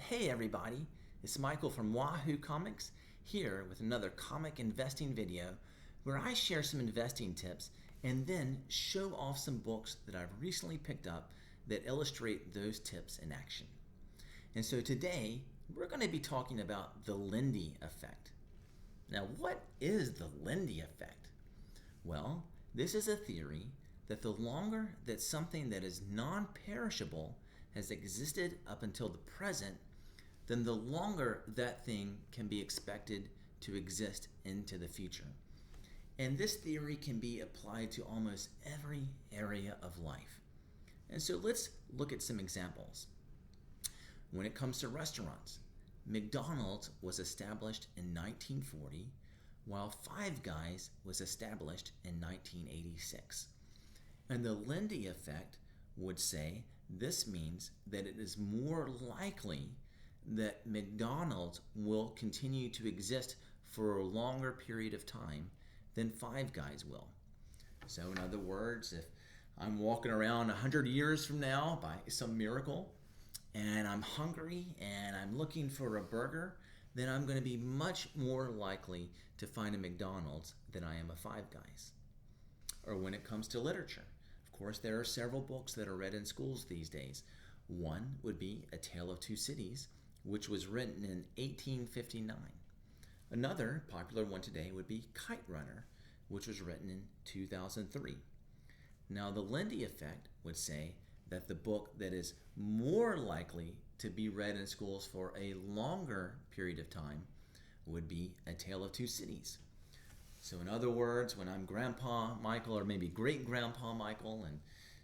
Hey everybody, it's Michael from Wahoo Comics here with another comic investing video where I share some investing tips and then show off some books that I've recently picked up that illustrate those tips in action. And so today we're going to be talking about the Lindy Effect. Now, what is the Lindy Effect? Well, this is a theory that the longer that something that is non-perishable has existed up until the present, then the longer that thing can be expected to exist into the future. And this theory can be applied to almost every area of life. And so let's look at some examples. When it comes to restaurants, McDonald's was established in 1940, while Five Guys was established in 1986. And the Lindy Effect would say this means that it is more likely that McDonald's will continue to exist for a longer period of time than Five Guys will. So in other words, if I'm walking around 100 years from now by some miracle and I'm hungry and I'm looking for a burger, then I'm going to be much more likely to find a McDonald's than I am a Five Guys. Or when it comes to literature, of course, there are several books that are read in schools these days. One would be A Tale of Two Cities, which was written in 1859. Another popular one today would be Kite Runner, which was written in 2003. Now, the Lindy Effect would say that the book that is more likely to be read in schools for a longer period of time would be A Tale of Two Cities. So in other words, when I'm Grandpa Michael or maybe Great-Grandpa Michael and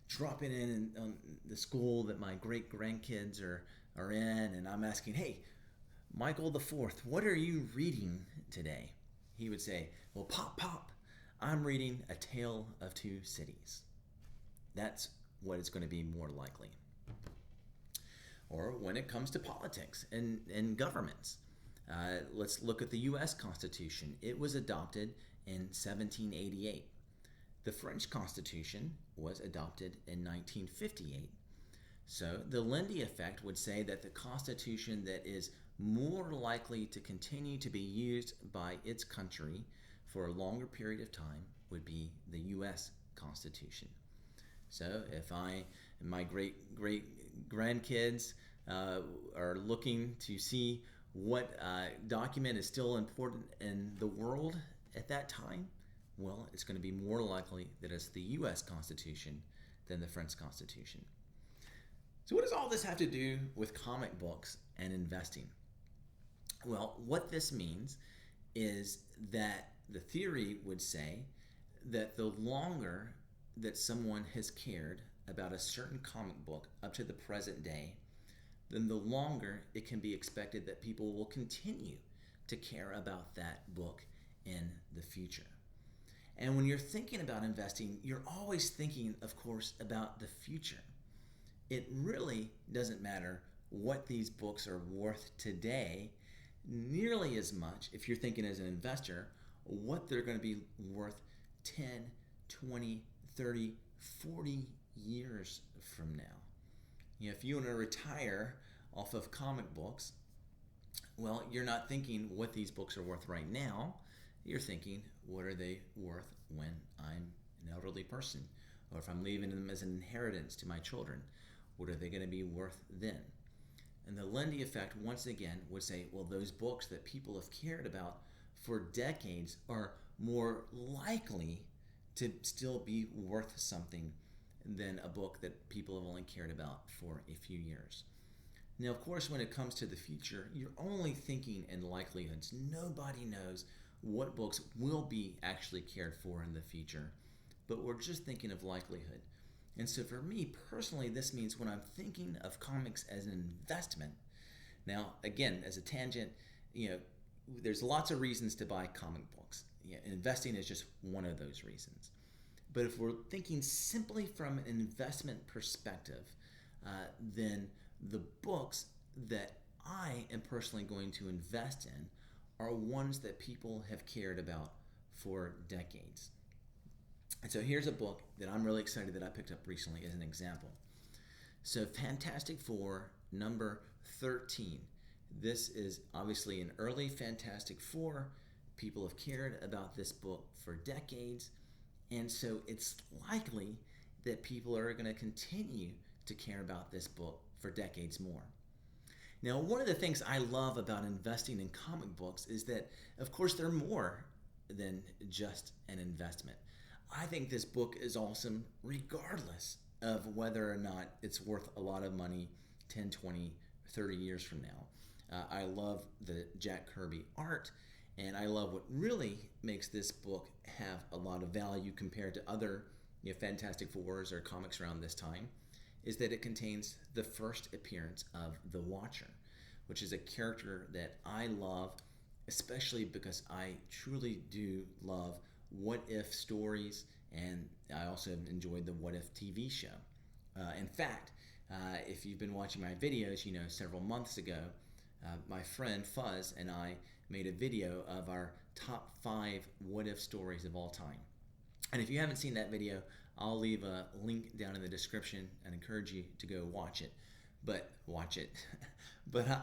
dropping in the school that my great-grandkids are in, and I'm asking, hey, Michael the Fourth, what are you reading today? He would say, well, Pop, I'm reading A Tale of Two Cities. That's what is going to be more likely. Or when it comes to politics and governments, let's look at the U.S. Constitution. It was adopted in 1788. The French Constitution was adopted in 1958. So the Lindy Effect would say that the Constitution that is more likely to continue to be used by its country for a longer period of time would be the U.S. Constitution. So if my great-grandkids are looking to see what document is still important in the world at that time, well, it's going to be more likely that it's the U.S. Constitution than the French Constitution. So what does all this have to do with comic books and investing? Well, what this means is that the theory would say that the longer that someone has cared about a certain comic book up to the present day, then the longer it can be expected that people will continue to care about that book in the future. And when you're thinking about investing, you're always thinking, of course, about the future. It really doesn't matter what these books are worth today, nearly as much, if you're thinking as an investor, what they're going to be worth 10, 20, 30, 40 years from now. You know, if you want to retire off of comic books, well, you're not thinking what these books are worth right now. You're thinking, what are they worth when I'm an elderly person? Or if I'm leaving them as an inheritance to my children, what are they going to be worth then? And the Lindy Effect, once again, would say, well, those books that people have cared about for decades are more likely to still be worth something than a book that people have only cared about for a few years. Now, of course, when it comes to the future, you're only thinking in likelihoods. Nobody knows what books will be actually cared for in the future, but we're just thinking of likelihood. And so for me personally, this means when I'm thinking of comics as an investment, now, again, as a tangent, there's lots of reasons to buy comic books. Investing is just one of those reasons. But if we're thinking simply from an investment perspective, then the books that I am personally going to invest in are ones that people have cared about for decades. And so here's a book that I'm really excited that I picked up recently as an example. So Fantastic Four number 13 This is obviously an early Fantastic Four. People have cared about this book for decades, and so it's likely that people are going to continue to care about this book for decades more. Now, one of the things I love about investing in comic books is that, of course, they're more than just an investment. I think this book is awesome regardless of whether or not it's worth a lot of money 10, 20, 30 years from now. I love the Jack Kirby art, and I love what really makes this book have a lot of value compared to other Fantastic Fours or comics around this time, is that it contains the first appearance of the Watcher, which is a character that I love, especially because I truly do love what-if stories, and I also have enjoyed the what-if TV show. In fact, if you've been watching my videos, several months ago, my friend Fuzz and I made a video of our top 5 what-if stories of all time. And if you haven't seen that video, I'll leave a link down in the description and encourage you to go watch it. But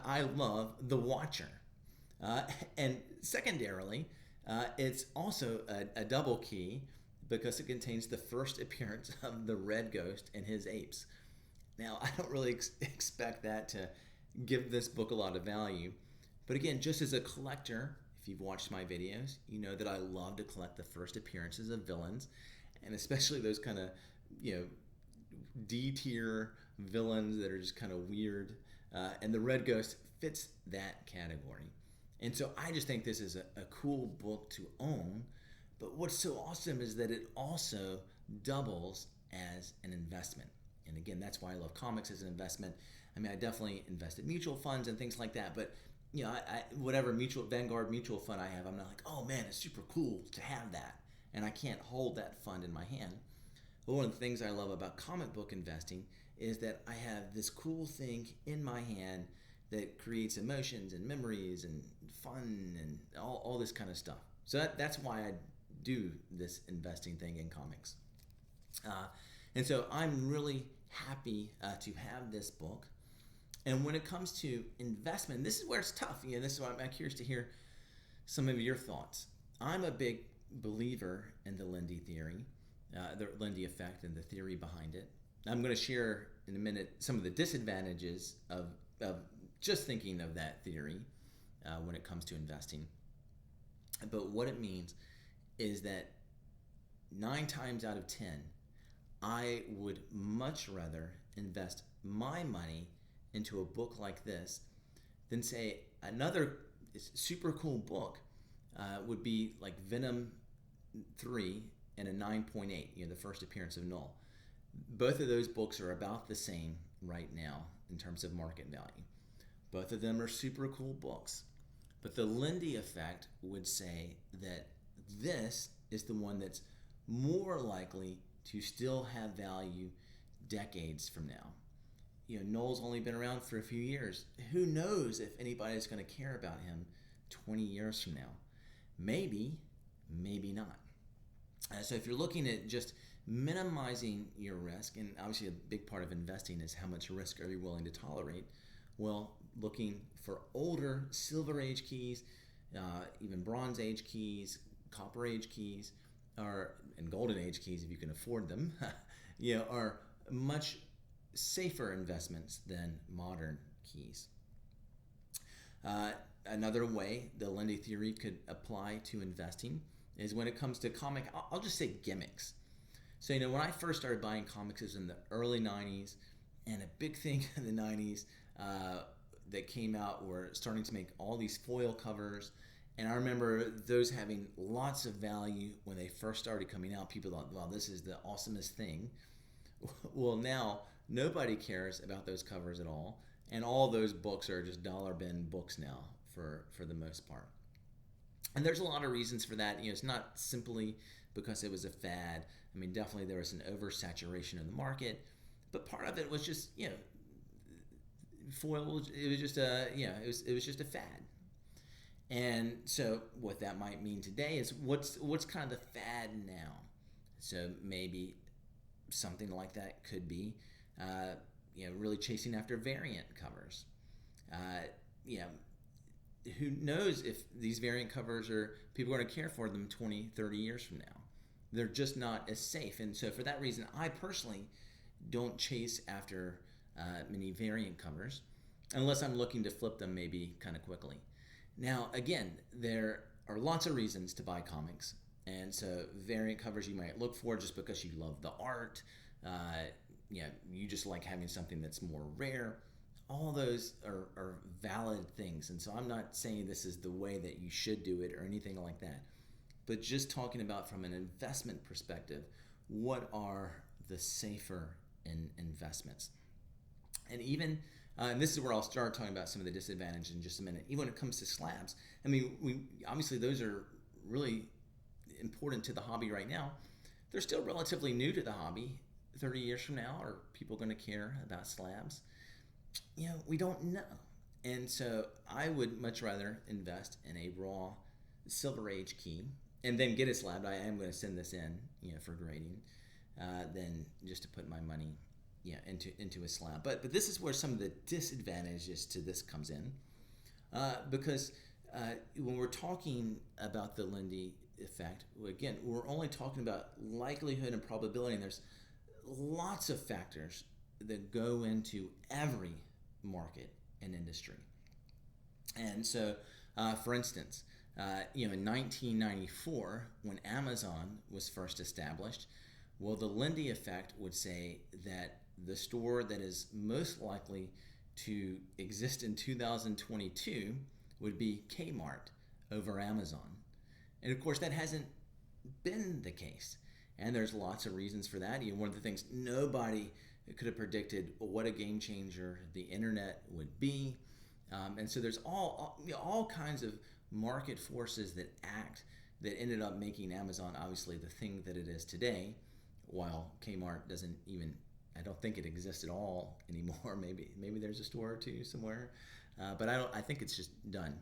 I love The Watcher. And secondarily, it's also a double key because it contains the first appearance of the Red Ghost and his apes. Now, I don't really expect that to give this book a lot of value. But again, just as a collector, if you've watched my videos, you know that I love to collect the first appearances of villains, and especially those kind of, D-tier villains that are just kind of weird. And the Red Ghost fits that category. And so I just think this is a cool book to own. But what's so awesome is that it also doubles as an investment. And again, that's why I love comics as an investment. I mean, I definitely invest in mutual funds and things like that. But whatever Vanguard mutual fund I have, I'm not like, oh man, it's super cool to have that. And I can't hold that fund in my hand. But one of the things I love about comic book investing is that I have this cool thing in my hand that creates emotions and memories and fun and all this kind of stuff. So that's why I do this investing thing in comics. And so I'm really happy to have this book. And when it comes to investment, this is where it's tough. This is why I'm curious to hear some of your thoughts. I'm a big believer in the Lindy theory, the Lindy effect and the theory behind it. I'm going to share in a minute some of the disadvantages of just thinking of that theory when it comes to investing. But what it means is that 9 times out of 10, I would much rather invest my money into a book like this than say another super cool book would be like Venom 3 and a 9.8, the first appearance of Null. Both of those books are about the same right now in terms of market value. Both of them are super cool books. But the Lindy Effect would say that this is the one that's more likely to still have value decades from now. Noel's only been around for a few years. Who knows if anybody's going to care about him 20 years from now? Maybe, maybe not. So if you're looking at just minimizing your risk, and obviously a big part of investing is how much risk are you willing to tolerate, well, looking for older Silver Age keys, even Bronze Age keys, Copper Age keys, and Golden Age keys if you can afford them, are much safer investments than modern keys. Another way the Lindy theory could apply to investing is when it comes to comic, I'll just say gimmicks. So, when I first started buying comics, it was in the early 90s, and a big thing in the 90s that came out were starting to make all these foil covers. And I remember those having lots of value when they first started coming out. People thought, wow, this is the awesomest thing. Well, now nobody cares about those covers at all. And all those books are just dollar bin books now for the most part. And there's a lot of reasons for that. It's not simply because it was a fad. I mean, definitely there was an oversaturation in the market. But part of it was just, foil, it was just it was just a fad. And so what that might mean today is what's kind of the fad now. So maybe something like that could be, really chasing after variant covers. yeah, who knows if these variant covers are people are going to care for them 20, 30 years from now. They're just not as safe. And so for that reason, I personally don't chase after many variant covers unless I'm looking to flip them maybe kind of quickly. Now, again, there are lots of reasons to buy comics. And so variant covers you might look for just because you love the art. You just like having something that's more rare. All those are valid things. And so I'm not saying this is the way that you should do it or anything like that. But just talking about from an investment perspective, what are the safer investments? And even, and this is where I'll start talking about some of the disadvantages in just a minute. Even when it comes to slabs, I mean, obviously those are really important to the hobby right now. They're still relatively new to the hobby. 30 years from now, are people going to care about slabs? We don't know. And so I would much rather invest in a raw Silver Age key and then get it slabbed. I am going to send this in, for grading, than just to put my money, into a slab. But this is where some of the disadvantages to this comes in, because when we're talking about the Lindy effect, again, we're only talking about likelihood and probability, and there's lots of factors that go into every market and industry. And so, for instance, in 1994, when Amazon was first established, well, the Lindy effect would say that the store that is most likely to exist in 2022 would be Kmart over Amazon. And of course, that hasn't been the case. And there's lots of reasons for that. One of the things, nobody could have predicted what a game changer the internet would be. And so there's all kinds of market forces that ended up making Amazon obviously the thing that it is today, while Kmart doesn't even, I don't think it exists at all anymore. Maybe there's a store or two somewhere, but I think it's just done.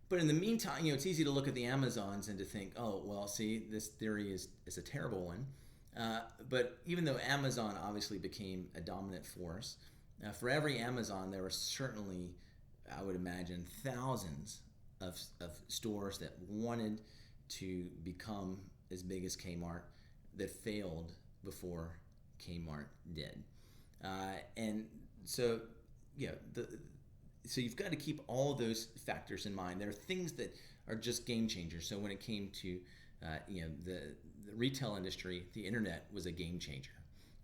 But in the meantime, it's easy to look at the Amazons and to think, oh, well, see, this theory is a terrible one. But even though Amazon obviously became a dominant force, for every Amazon, there were certainly, I would imagine, thousands of stores that wanted to become as big as Kmart that failed before Kmart did. And so, so you've got to keep all of those factors in mind. There are things that are just game changers. So when it came to the retail industry, the internet was a game changer.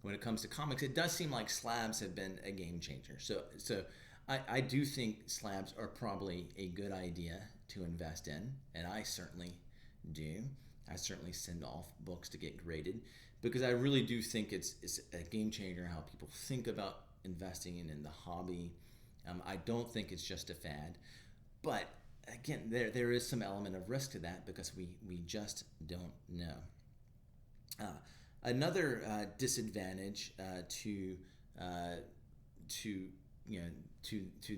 When it comes to comics, it does seem like slabs have been a game changer. So I do think slabs are probably a good idea to invest in, and I certainly do. I certainly send off books to get graded because I really do think it's a game changer how people think about investing in the hobby. I don't think it's just a fad, but again, there is some element of risk to that because we just don't know. Another disadvantage to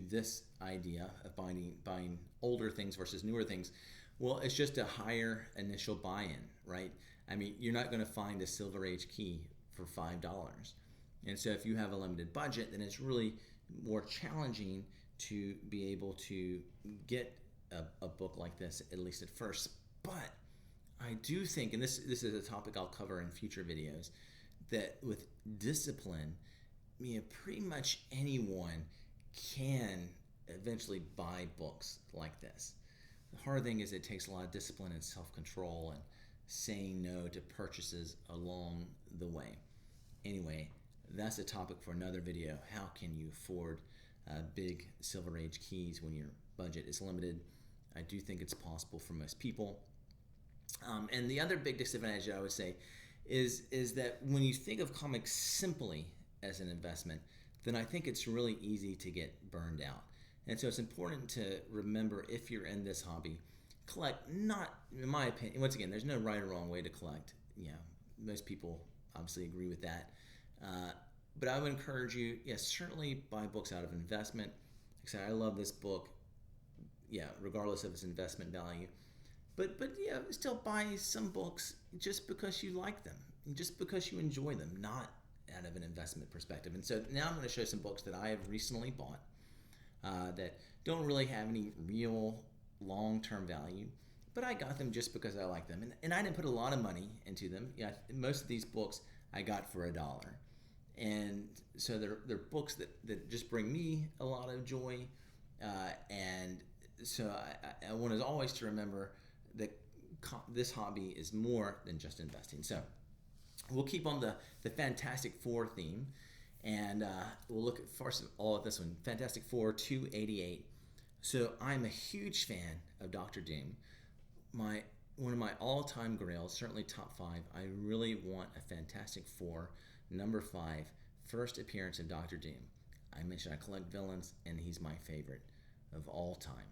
this idea of buying older things versus newer things, well, it's just a higher initial buy-in, right? I mean, you're not going to find a Silver Age key for $5, and so if you have a limited budget, then it's really more challenging to be able to get a book like this, at least at first. But I do think, and this is a topic I'll cover in future videos, that with discipline, pretty much anyone can eventually buy books like this. The hard thing is it takes a lot of discipline and self-control and saying no to purchases along the way. Anyway, that's a topic for another video. How can you afford big Silver Age keys when your budget is limited? I do think it's possible for most people. And the other big disadvantage I would say is that when you think of comics simply as an investment, then I think it's really easy to get burned out. And so it's important to remember, if you're in this hobby, collect, not, in my opinion, once again, there's no right or wrong way to collect. Most people obviously agree with that. But I would encourage you, certainly buy books out of investment. Like I said, I love this book, regardless of its investment value. But still buy some books just because you like them, just because you enjoy them, not out of an investment perspective. And so now I'm going to show some books that I have recently bought. that don't really have any real long-term value, but I got them just because I like them. And I didn't put a lot of money into them. Yeah, most of these books I got for $1. And so they're books that just bring me a lot of joy. And so I want us always to remember that this hobby is more than just investing. So we'll keep on the Fantastic Four theme, and we'll look at first of all at this one, Fantastic Four 288. So I'm a huge fan of Doctor Doom. One of my all-time grails, certainly top 5. I really want a Fantastic Four number 5 first appearance of Doctor Doom. I mentioned I collect villains, and he's my favorite of all time.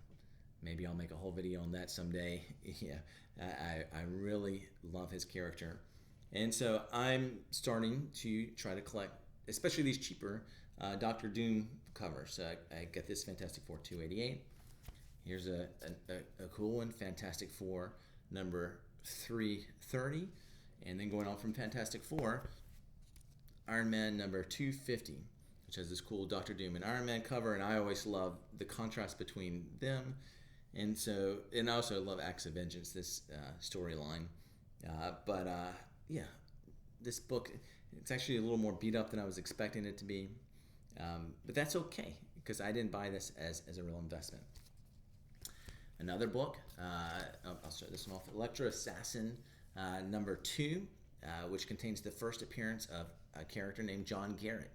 Maybe I'll make a whole video on that someday. Yeah, I really love his character. And so I'm starting to try to collect, especially these cheaper Doctor Doom covers. So I get this Fantastic Four 288. Here's a cool one, Fantastic Four number 330. And then going on from Fantastic Four, Iron Man number 250, which has this cool Doctor Doom and Iron Man cover. And I always love the contrast between them. And I also love Acts of Vengeance, this storyline. Yeah, this book, it's actually a little more beat up than I was expecting it to be. But that's okay, because I didn't buy this as a real investment. Another book, I'll start this one off, Electro Assassin number 2, which contains the first appearance of a character named John Garrett.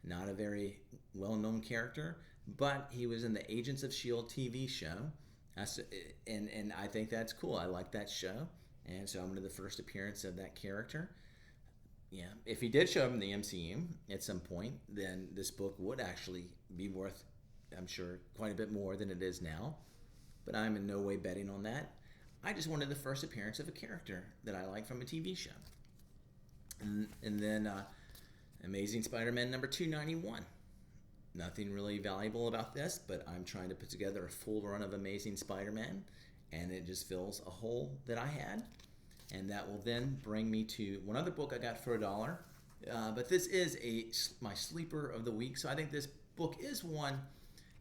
Not a very well-known character, but he was in the Agents of S.H.I.E.L.D. TV show. And I think that's cool. I like that show. And so I'm going to the first appearance of that character. Yeah, if he did show up in the MCU at some point, then this book would actually be worth, I'm sure, quite a bit more than it is now. But I'm in no way betting on that. I just wanted the first appearance of a character that I like from a TV show. And then Amazing Spider-Man number 291. Nothing really valuable about this, but I'm trying to put together a full run of Amazing Spider-Man, and it just fills a hole that I had. And that will then bring me to one other book I got for $1. But this is my sleeper of the week, so I think this book is one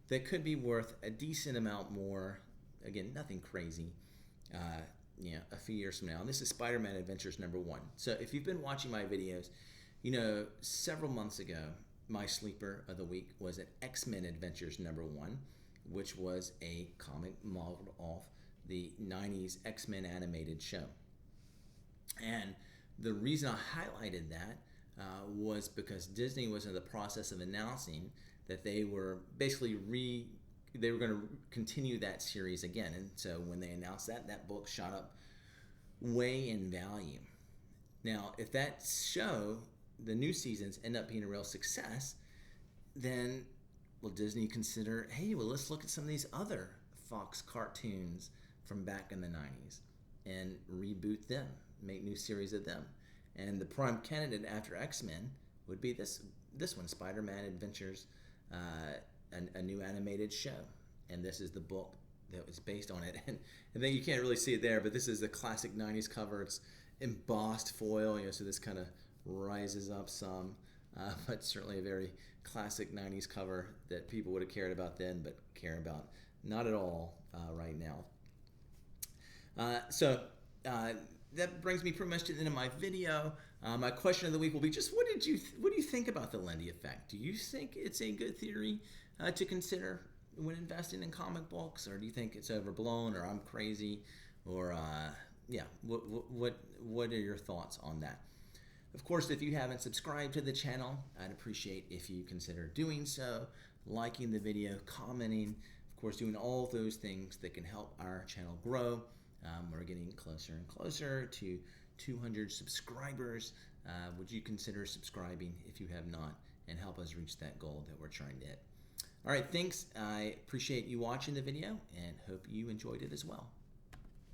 that could be worth a decent amount more. Again, nothing crazy. A few years from now. And this is Spider-Man Adventures number 1. So if you've been watching my videos, you know, several months ago, my sleeper of the week was an X-Men Adventures number 1, which was a comic modeled off the 90s X-Men animated show. And the reason I highlighted that was because Disney was in the process of announcing that they were basically they were going to continue that series again. And so when they announced that book shot up way in value. Now, if that show, the new seasons, end up being a real success, then will Disney consider, hey, well, let's look at some of these other Fox cartoons from back in the 90s and reboot them, make new series of them. And the prime candidate after X-Men would be this one, Spider-Man Adventures, a new animated show. And this is the book that was based on it. And then you can't really see it there, but this is the classic 90s cover. It's embossed foil, so this kind of rises up some, but certainly a very classic 90s cover that people would have cared about then, but care about not at all right now. That brings me pretty much to the end of my video. My question of the week will be just what do you think about the Lindy Effect? Do you think it's a good theory to consider when investing in comic books, or do you think it's overblown, or I'm crazy, or what are your thoughts on that? Of course, if you haven't subscribed to the channel, I'd appreciate if you consider doing so, liking the video, commenting, of course, doing all those things that can help our channel grow. We're getting closer and closer to 200 subscribers. Would you consider subscribing if you have not, and help us reach that goal that we're trying to hit? All right, thanks. I appreciate you watching the video and hope you enjoyed it as well.